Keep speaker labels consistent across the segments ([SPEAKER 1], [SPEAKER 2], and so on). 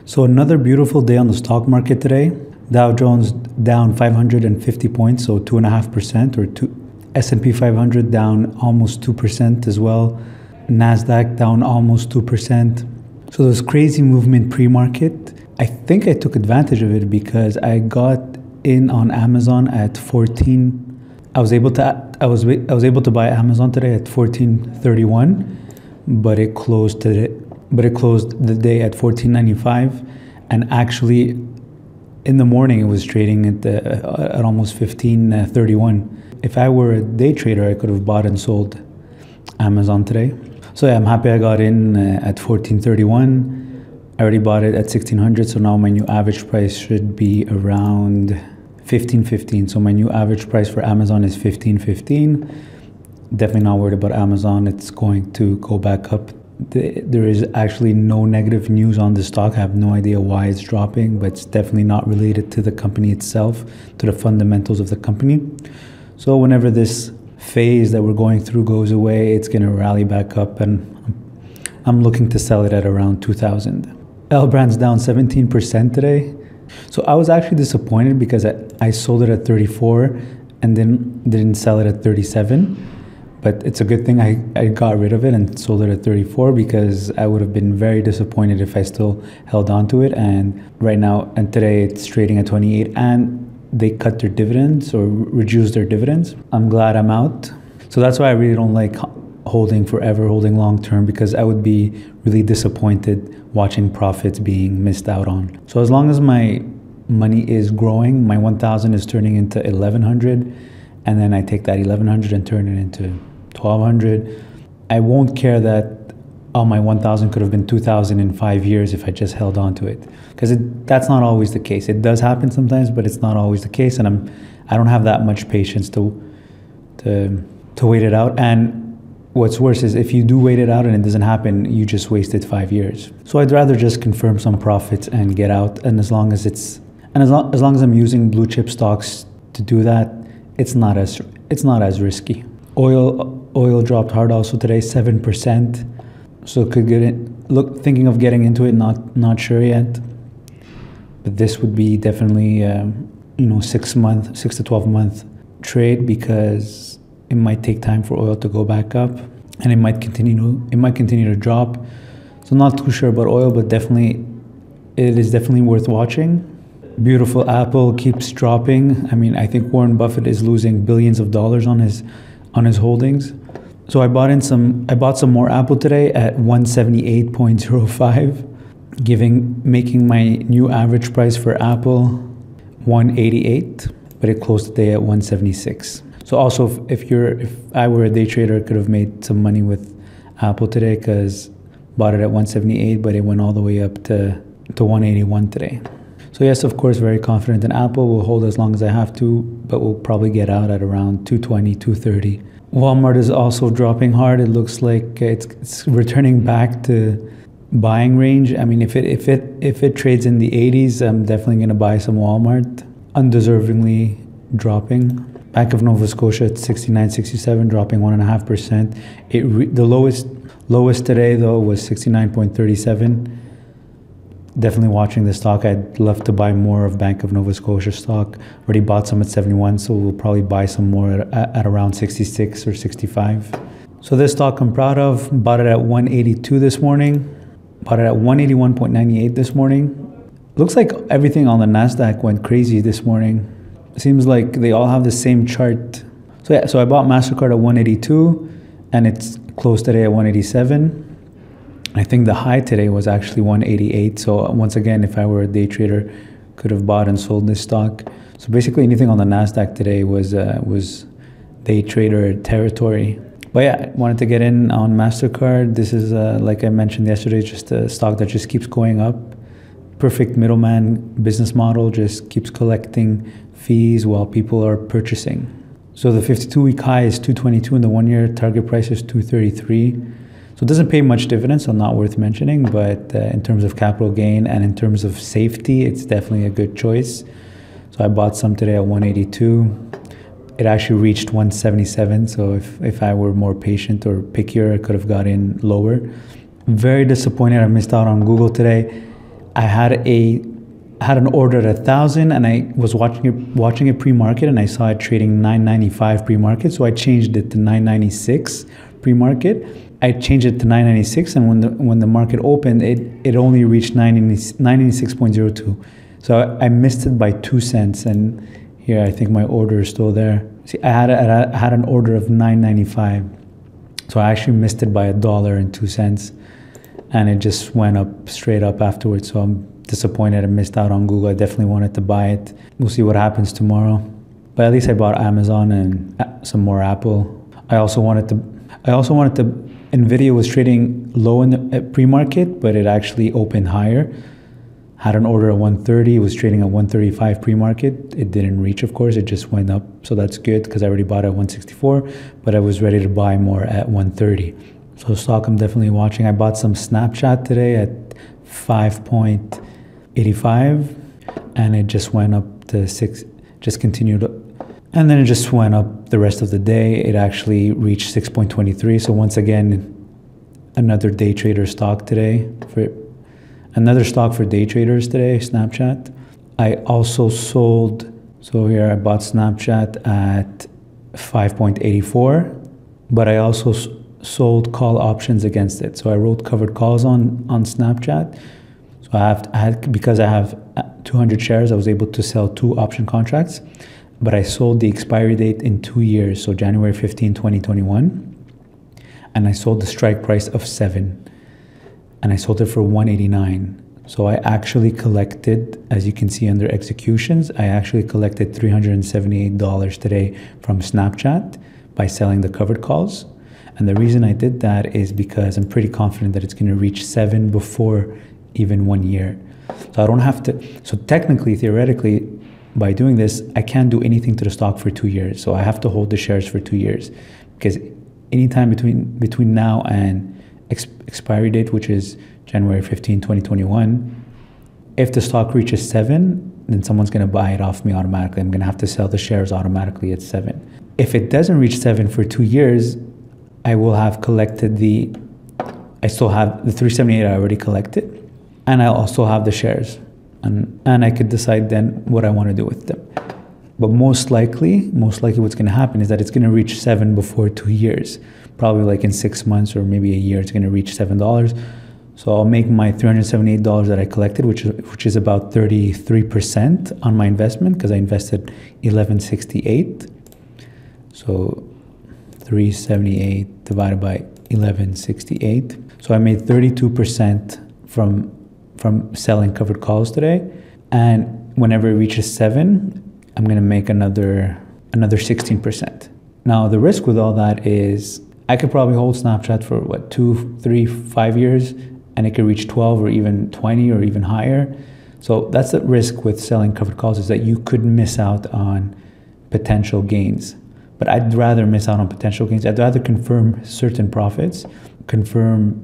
[SPEAKER 1] So another beautiful day on the stock market today. Dow Jones down 550 points, so 2.5%, or S&P 500 down almost 2% as well. Nasdaq down almost 2%. So there's crazy movement pre-market. I think I took advantage of it because I got in on Amazon at 14. I was able to buy Amazon today at 14.31, but it closed the day at 14.95, and actually in the morning it was trading at almost 15.31. If I were a day trader, I could have bought and sold Amazon today. So yeah, I'm happy I got in at 14.31. I already bought it at 1600, so now my new average price should be around 15.15. So my new average price for Amazon is 15.15. Definitely not worried about Amazon. It's going to go back up. There is actually no negative news on the stock. I have no idea why it's dropping, but it's definitely not related to the company itself, to the fundamentals of the company. So whenever this phase that we're going through goes away, it's going to rally back up, and I'm looking to sell it at around 2000. L Brand's down 17% today. So I was actually disappointed because I sold it at 34 and then didn't sell it at 37. But it's a good thing I got rid of it and sold it at 34, because I would have been very disappointed if I still held on to it. And right now, and today it's trading at 28, and they cut their dividends or reduced their dividends. I'm glad I'm out. So that's why I really don't like holding forever, holding long term, because I would be really disappointed watching profits being missed out on. So as long as my money is growing, my 1000 is turning into 1100, and then I take that 1100 and turn it into 1200. I won't care that my 1000 could have been 2000 in 5 years if I just held on to it, because that's not always the case. It does happen sometimes, but it's not always the case, and I don't have that much patience to wait it out. And what's worse is if you do wait it out and it doesn't happen, you just wasted 5 years. So I'd rather just confirm some profits and get out. And as long as I'm using blue chip stocks to do that, it's not as risky. Oil dropped hard also today, 7%. So could get it. Thinking of getting into it, not sure yet. But this would be definitely 6 to 12 month trade, because it might take time for oil to go back up, and it might continue to drop. So not too sure about oil, but it is definitely worth watching. Beautiful Apple keeps dropping. I mean, I think Warren Buffett is losing billions of dollars on his holdings. So I bought some more Apple today at 178.05, making my new average price for Apple 188, but it closed the day at 176. So also, if I were a day trader, I could have made some money with Apple today, because bought it at 178, but it went all the way up to 181 today. So yes, of course, very confident in Apple. We'll hold as long as I have to, but we'll probably get out at around 220, 230. Walmart is also dropping hard. It looks like it's returning back to buying range. I mean, if it trades in the 80s, I'm definitely going to buy some Walmart. Undeservingly dropping. Bank of Nova Scotia at 69.67, dropping 1.5%. The lowest today though was 69.37. Definitely watching the stock. I'd love to buy more of Bank of Nova Scotia stock. Already bought some at 71, so we'll probably buy some more at around 66 or 65. So this stock I'm proud of. Bought it at 182 this morning. Bought it at 181.98 this morning. Looks like everything on the Nasdaq went crazy this morning. Seems like they all have the same chart. So yeah, so I bought MasterCard at 182, and it's closed today at 187. I think the high today was actually 188. So once again, if I were a day trader, could have bought and sold this stock. So basically anything on the Nasdaq today was day trader territory. But yeah, I wanted to get in on MasterCard. This is, like I mentioned yesterday, just a stock that just keeps going up. Perfect middleman business model, just keeps collecting fees while people are purchasing. So the 52-week high is 222, and the 1 year target price is 233. So it doesn't pay much dividends, so not worth mentioning, but in terms of capital gain and in terms of safety, it's definitely a good choice. So I bought some today at 182. It actually reached 177, so if I were more patient or pickier, I could have got in lower. Very disappointed I missed out on Google today. I had an order at 1,000, and I was watching it pre-market, and I saw it trading 995 pre-market, so I changed it to 996 pre-market. I changed it to 996, and when the market opened, it only reached 996.02. So I missed it by 2 cents, and here I think my order is still there. See, I had an order of 995, so I actually missed it by $1.02, and it just went up straight up afterwards. So I'm disappointed I missed out on Google. I definitely wanted to buy it. We'll see what happens tomorrow. But at least I bought Amazon and some more Apple. I also wanted to. Nvidia was trading low in the pre-market, but it actually opened higher. Had an order at 130. It was trading at 135 pre-market. It didn't reach, of course. It just went up. So that's good because I already bought it at 164, but I was ready to buy more at 130. So stock I'm definitely watching. I bought some Snapchat today at 5.85, and it just went up to 6, just continued up. And then it just went up the rest of the day. It actually reached 6.23. So once again, another day trader stock today. Another stock for day traders today, Snapchat. I also sold, so here I bought Snapchat at 5.84, but I also sold call options against it. So I wrote covered calls on Snapchat. So because I have 200 shares, I was able to sell 2 option contracts, but I sold the expiry date in 2 years, so January 15, 2021, and I sold the strike price of 7, and I sold it for 189. So I actually collected, as you can see under executions, I actually collected $378 today from Snapchat by selling the covered calls. And the reason I did that is because I'm pretty confident that it's going to reach 7 before even 1 year. So I don't have to, so technically, theoretically, by doing this, I can't do anything to the stock for 2 years. So I have to hold the shares for 2 years, because anytime between now and expiry date, which is January 15, 2021, if the stock reaches 7, then someone's going to buy it off me automatically. I'm going to have to sell the shares automatically at 7. If it doesn't reach 7 for 2 years, I will have collected I still have the 378 I already collected, and I'll also have the shares. And I could decide then what I want to do with them. But most likely what's going to happen is that it's going to reach 7 before 2 years. Probably like in 6 months or maybe a year, it's going to reach $7. So I'll make my $378 that I collected, which is about 33% on my investment, because I invested $1168. So 378 divided by 1168. So I made 32% from selling covered calls today. And whenever it reaches 7, I'm going to make another 16%. Now, the risk with all that is I could probably hold Snapchat for 2, 3, 5 years, and it could reach 12 or even 20 or even higher. So that's the risk with selling covered calls, is that you could miss out on potential gains. But I'd rather miss out on potential gains. I'd rather confirm certain profits, confirmed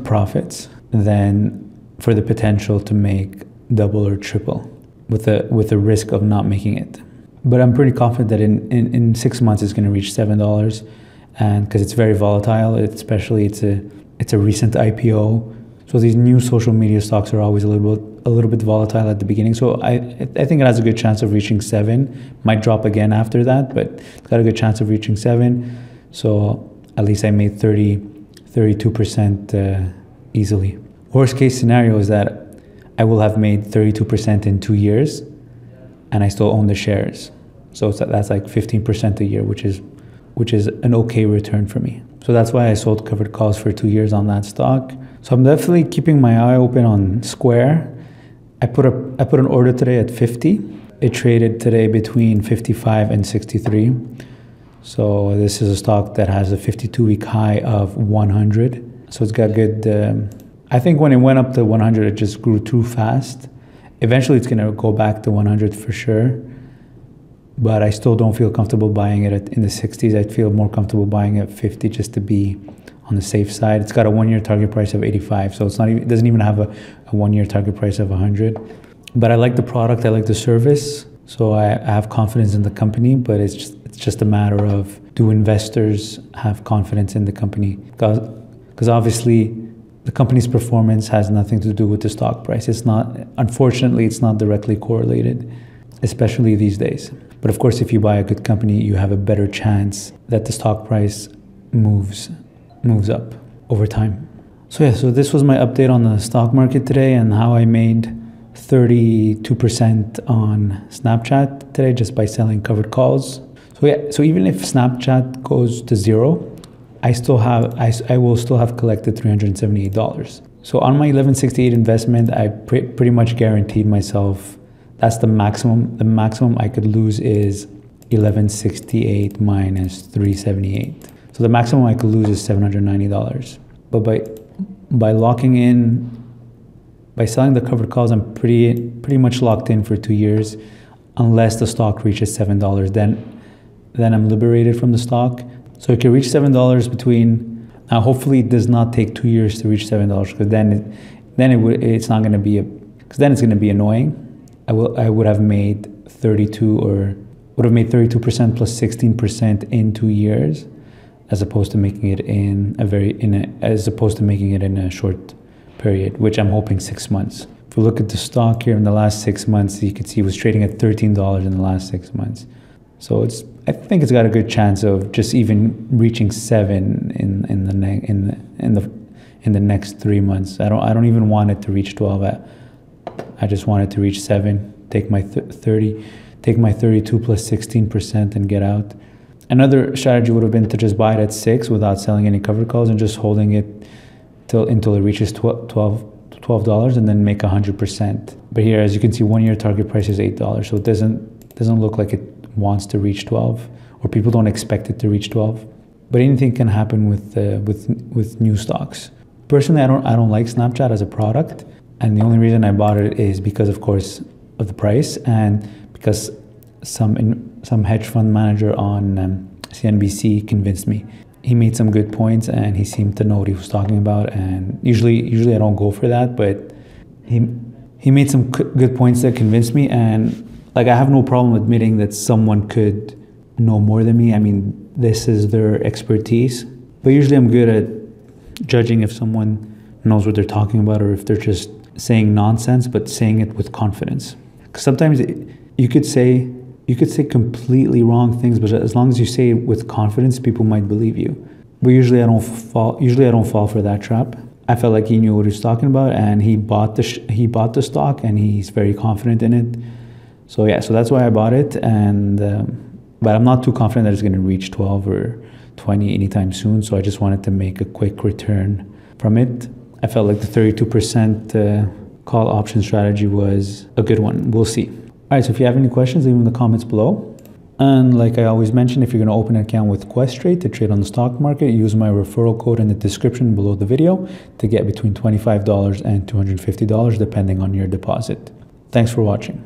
[SPEAKER 1] profits, than for the potential to make double or triple with the risk of not making it. But I'm pretty confident that in 6 months it's going to reach $7, and because it's very volatile, especially it's a recent IPO. So these new social media stocks are always a little bit volatile at the beginning. So I think it has a good chance of reaching 7. Might drop again after that, but it's got a good chance of reaching 7. So at least I made 32% easily. Worst case scenario is that I will have made 32% in 2 years, and I still own the shares. So that's like 15% a year, which is an okay return for me. So that's why I sold covered calls for 2 years on that stock. So I'm definitely keeping my eye open on Square. I put an order today at 50. It traded today between 55 and 63. So this is a stock that has a 52-week high of 100. So it's got good. I think when it went up to 100, it just grew too fast. Eventually, it's going to go back to 100 for sure. But I still don't feel comfortable buying it in the 60s. I'd feel more comfortable buying it at 50 just to be on the safe side. It's got a 1-year target price of 85, so it doesn't even have a 1-year target price of 100. But I like the product, I like the service, so I have confidence in the company. But it's just a matter of, do investors have confidence in the company? Because obviously the company's performance has nothing to do with the stock price. It's not, unfortunately, it's not directly correlated, especially these days. But of course, if you buy a good company, you have a better chance that the stock price moves up over time. So yeah, so this was my update on the stock market today and how I made 32% on Snapchat today just by selling covered calls. So yeah, so even if Snapchat goes to zero, I will still have collected $378. So on my 1168 investment, I pretty much guaranteed myself that's the maximum. The maximum I could lose is 1168 minus 378. So the maximum I could lose is $790. But by locking in, by selling the covered calls, I'm pretty much locked in for 2 years, unless the stock reaches $7. Then I'm liberated from the stock. So it can reach $7 between. Now, hopefully, it does not take 2 years to reach $7, because it's not going to be because then it's going to be annoying. I would have made 32% plus 16% in 2 years, as opposed to making it in a short period, which I'm hoping 6 months. If we look at the stock here in the last 6 months, you can see it was trading at $13 in the last 6 months. So I think it's got a good chance of just even reaching 7 in the next 3 months. I don't even want it to reach 12. I just want it to reach 7. Take my 32 plus 16% and get out. Another strategy would have been to just buy it at 6 without selling any covered calls and just holding it until it reaches $12 and then make 100%. But here, as you can see, 1 year target price is $8, so it doesn't look like it wants to reach 12, or people don't expect it to reach 12. But anything can happen with new stocks. Personally, I don't like Snapchat as a product, and the only reason I bought it is because, of course, of the price, and because some hedge fund manager on CNBC convinced me. He made some good points, and he seemed to know what he was talking about. And usually I don't go for that, but he made some good points that convinced me. And I have no problem admitting that someone could know more than me. I mean, this is their expertise. But usually I'm good at judging if someone knows what they're talking about, or if they're just saying nonsense, but saying it with confidence. Because sometimes you could say completely wrong things, but as long as you say it with confidence, people might believe you. But usually I don't fall for that trap. I felt like he knew what he was talking about, and he bought the stock, and he's very confident in it. So yeah, so that's why I bought it. And but I'm not too confident that it's going to reach 12 or 20 anytime soon. So I just wanted to make a quick return from it. I felt like the 32% call option strategy was a good one. We'll see. All right, so if you have any questions, leave them in the comments below. And like I always mention, if you're going to open an account with Questrade to trade on the stock market, use my referral code in the description below the video to get between $25 and $250, depending on your deposit. Thanks for watching.